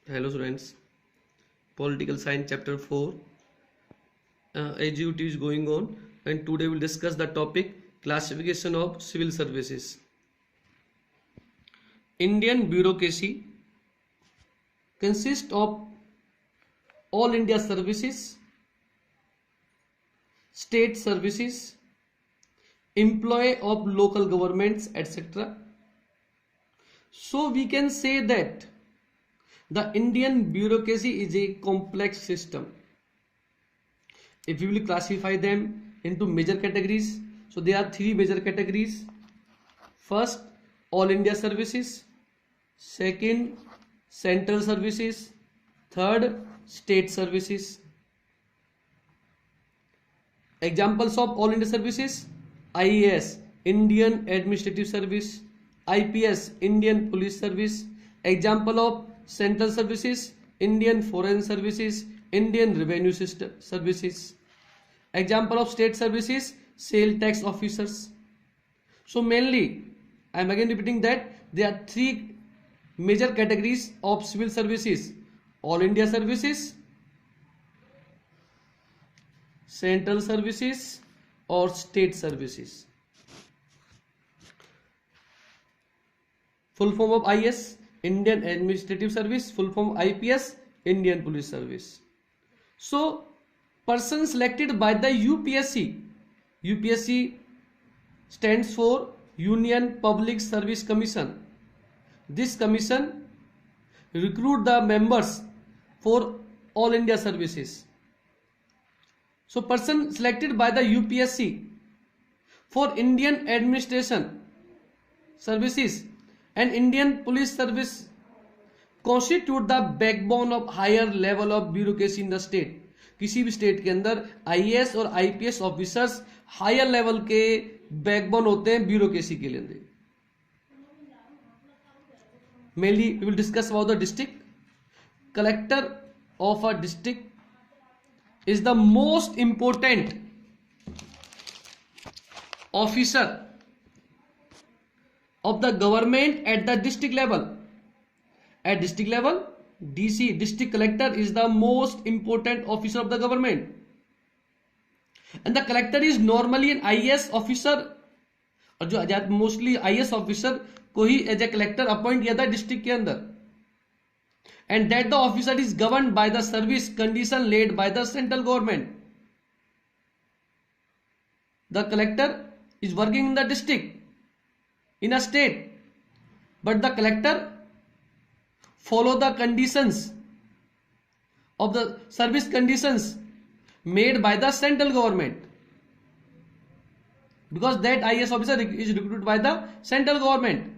Hello students, Political Science Chapter 4 AGUT is going on, and today we'll discuss the topic classification of civil services. Indian bureaucracy consists of all India services, state services, employee of local governments, etc. So we can say that the Indian bureaucracy is a complex system. If we will classify them into major categories, so there are three major categories. First, all India services. Second, central services. Third, state services. Examples of all India services: IAS, Indian Administrative Service; IPS, Indian Police Service. Example of central services: Indian Foreign Services, Indian Revenue System Services. Example of state services: sale tax officers. So mainly, I am again repeating that there are three major categories of civil services: all India services, central services, or state services. Full form of IS, Indian Administrative Service; full form IPS, Indian Police Service. So person selected by the UPSC stands for Union Public Service Commission. This commission recruit the members for all India services. So person selected by the UPSC for Indian Administration Services and Indian Police Service constitute the backbone of higher level of bureaucracy in the state. किसी भी state के अंदर IAS और IPS officers higher level के backbone होते हैं bureaucracy के लिए. Mainly we will discuss about the district. Collector of a district is the most important officer of the government at the district level. At district level, DC, district collector, is the most important officer of the government, and the collector is normally an IAS officer, और जो mostly IAS officer को ही as a collector appoint किया था district के अंदर. And that the officer is govern by the service condition led by the central government. The collector is working in the district in a state, but the collector follow the conditions of the service conditions made by the central government, because that IAS officer is recruited by the central government.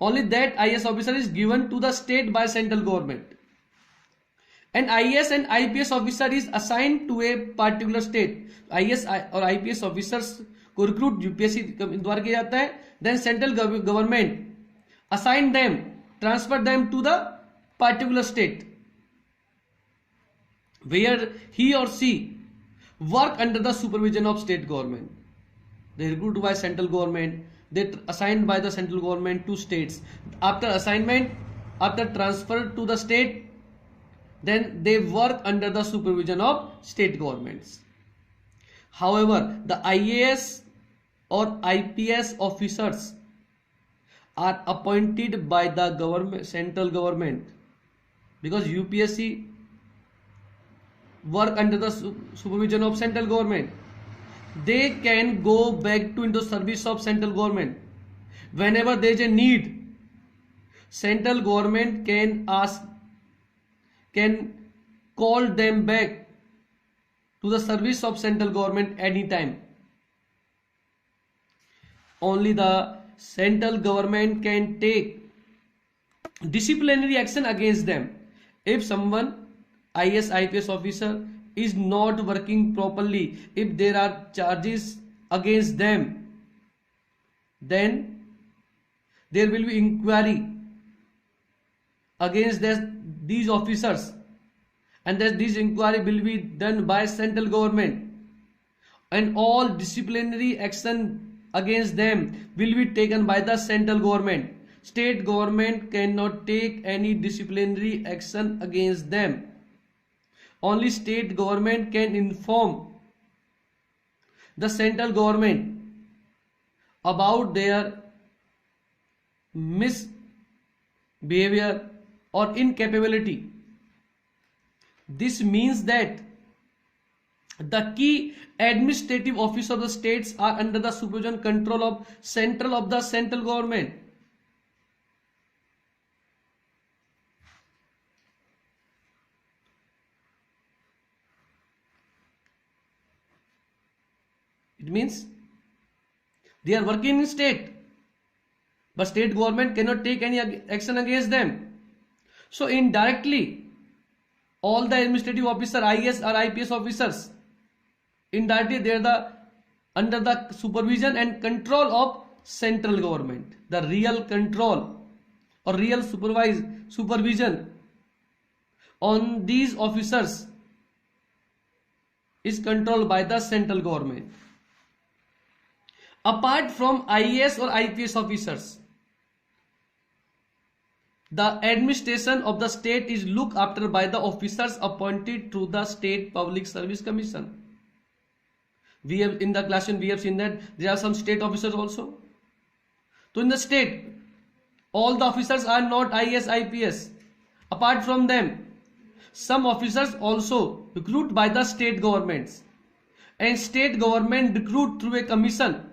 Only that IAS officer is given to the state by central government, and IAS and IPS officer is assigned to a particular state. IAS और IPS officers को recruit UPSC द्वारा किया जाता है. Then central government assign them, transfer them to the particular state where he or she work under the supervision of state government. They recruit by central government, they assigned by the central government to states. After assignment, after transfer to the state, then they work under the supervision of state governments. However, the IAS or IPS officers are appointed by the government, central government, because UPSC work under the supervision of central government. They can go back to into service of central government whenever there is a need. Central government can call them back to the service of central government anytime. Only the central government can take disciplinary action against them. If someone, IAS IPS officer, is not working properly, if there are charges against them, then there will be inquiry against these officers, and that this inquiry will be done by central government, and all disciplinary action against them will be taken by the central government. state government cannot take any disciplinary action against them. Only state government can inform the central government about their misbehavior or incapability. This means that the key administrative office of the states are under the supervision control of central government. It means they are working in state, but state government cannot take any action against them. So indirectly, all the administrative officer, IAS or IPS officers, indirectly they are under the supervision and control of central government. The real control or real supervision on these officers is controlled by the central government. Apart from IAS or IPS officers, the administration of the state is looked after by the officers appointed through the State Public Service Commission. We have in the classroom we have seen that there are some state officers also. So in the state, all the officers are not IAS, IPS. Apart from them, some officers also recruited by the state governments, and state government recruit through a commission,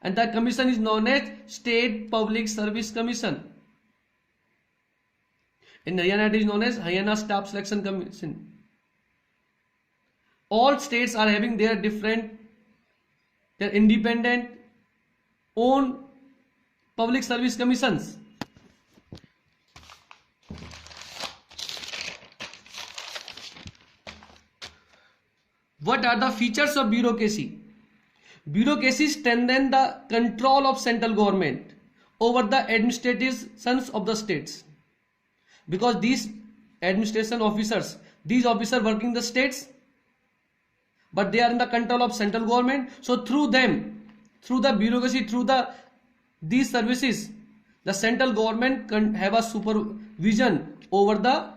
and that commission is known as State Public Service Commission. In Haryana it is known as Haryana Staff Selection Commission. All states are having their independent own public service commissions. What are the features of bureaucracy? Bureaucracy strengthens the control of central government over the administrations of the states, because these administration officers, these officers working in the states, but they are in the control of central government. So through them, through the bureaucracy, through these services, the central government can have a supervision over the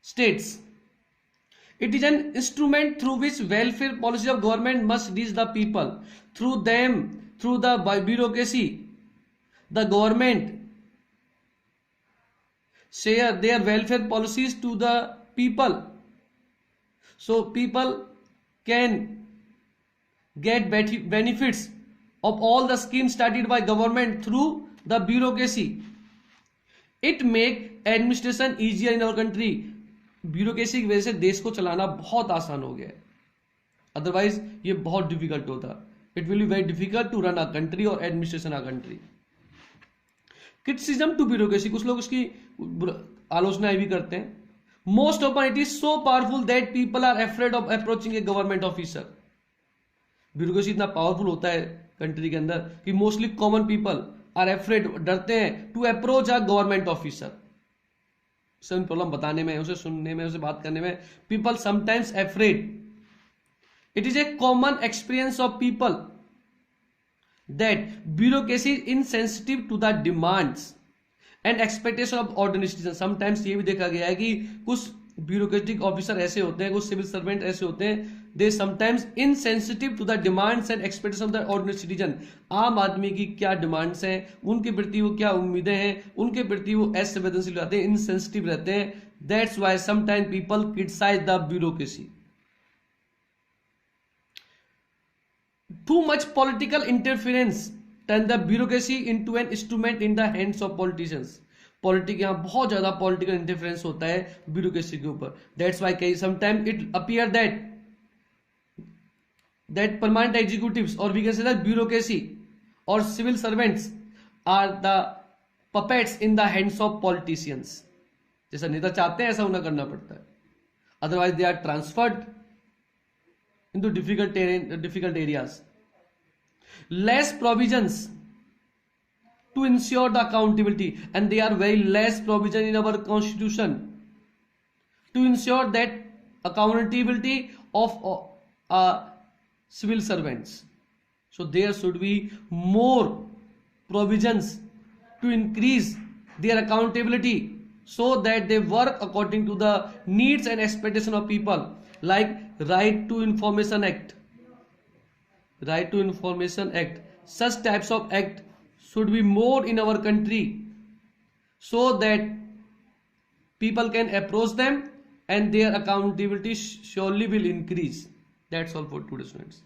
states. It is an instrument through which welfare policy of government must reach the people. Through them, through the bureaucracy, the government share their welfare policies to the people. So people can get benefits of all the schemes started by government through the bureaucracy. It make administration easier in our country. Bureaucracy की वजह से देश को चलाना बहुत आसान हो गया है, अदरवाइज ये बहुत डिफिकल्ट होता. It will be very difficult to run a country or administration a country. Criticism to bureaucracy, कुछ लोग इसकी आलोचना भी करते हैं. Most often it is so powerful that people are afraid of approaching a government officer. Bureaucracy इतना powerful होता है कंट्री के अंदर कि mostly common people are afraid, डरते हैं to approach a government officer. सब प्रॉब्लम बताने में, उसे सुनने में, उसे बात करने में, people sometimes afraid. It is a common experience of people that bureaucracy is insensitive to the demands and expectation of ordinary citizen. Sometimes ये भी देखा गया है कि कुछ ब्यूरोक्रेटिक ऑफिसर ऐसे होते हैं, कुछ सिविल सर्वेंट ऐसे होते हैं, they sometimes insensitive to the demands and expectation of the ordinary citizen. आम आदमी की क्या डिमांड्स हैं, उनके प्रति वो क्या उम्मीदें हैं, उनके प्रति वो असंवेदनशील रहते हैं, इनसेंसिटिव रहते हैं. That's why sometime people criticise the bureaucracy. Too much political interference turn the bureaucracy into an instrument in the hands of politicians. Politic, यहाँ बहुत ज्यादा पॉलिटिकल इंटरफेरेंस होता है ब्यूरोक्रेसी के ऊपर. दैट्स व्हाई कई sometime it appear that permanent executives, or we can say that bureaucracy or civil servants are the puppets in the hands of politicians. जैसा नेता चाहते हैं ऐसा उन्हें करना पड़ता है, otherwise they are transferred into difficult areas. Less provisions to ensure the accountability, and there are very less provision in our constitution to ensure that accountability of civil servants. So there should be more provisions to increase their accountability so that they work according to the needs and expectation of people, like Right to Information Act. Right to Information Act. Such types of act should be more in our country so that people can approach them and their accountability surely will increase. That's all for today, students.